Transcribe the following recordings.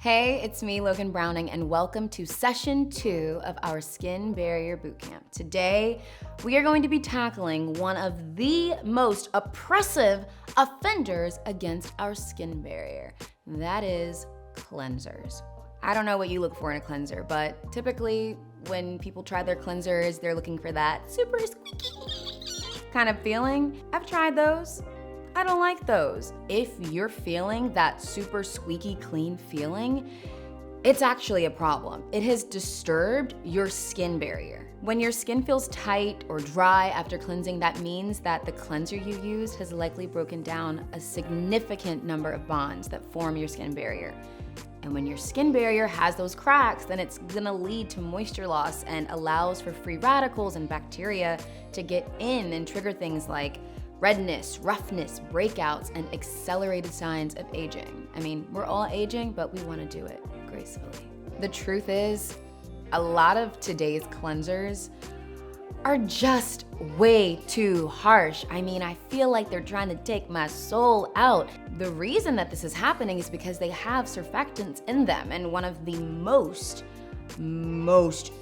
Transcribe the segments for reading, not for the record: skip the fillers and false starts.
Hey, it's me, Logan Browning, and welcome to session 2 of our Skin Barrier Bootcamp. Today, we are going to be tackling one of the most oppressive offenders against our skin barrier. That is cleansers. I don't know what you look for in a cleanser, but typically when people try their cleansers, they're looking for that super squeaky kind of feeling. I've tried those. I don't like those. If you're feeling that super squeaky clean feeling, it's actually a problem. It has disturbed your skin barrier. When your skin feels tight or dry after cleansing, that means that the cleanser you used has likely broken down a significant number of bonds that form your skin barrier. And when your skin barrier has those cracks, then it's gonna lead to moisture loss and allows for free radicals and bacteria to get in and trigger things like redness, roughness, breakouts, and accelerated signs of aging. I mean, we're all aging, but we wanna do it gracefully. The truth is, a lot of today's cleansers are just way too harsh. I mean, I feel like they're trying to take my soul out. The reason that this is happening is because they have surfactants in them, and one of the most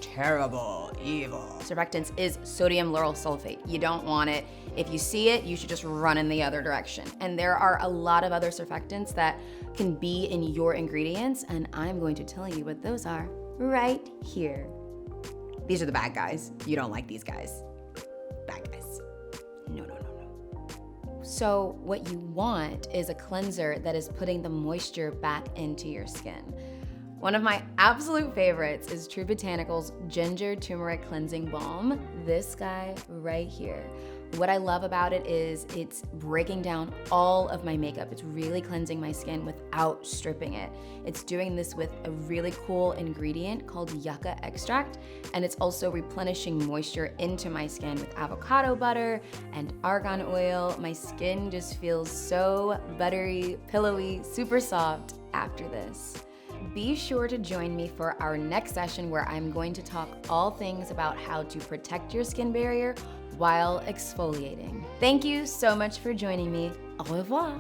terrible, evil surfactants is sodium lauryl sulfate. You don't want it. If you see it, you should just run in the other direction. And there are a lot of other surfactants that can be in your ingredients, and I'm going to tell you what those are right here. These are the bad guys. You don't like these guys. Bad guys. No. So what you want is a cleanser that is putting the moisture back into your skin. One of my absolute favorites is True Botanicals Ginger Turmeric Cleansing Balm. This guy right here. What I love about it is it's breaking down all of my makeup. It's really cleansing my skin without stripping it. It's doing this with a really cool ingredient called yucca extract, and it's also replenishing moisture into my skin with avocado butter and argan oil. My skin just feels so buttery, pillowy, super soft after this. Be sure to join me for our next session where I'm going to talk all things about how to protect your skin barrier while exfoliating. Thank you so much for joining me. Au revoir.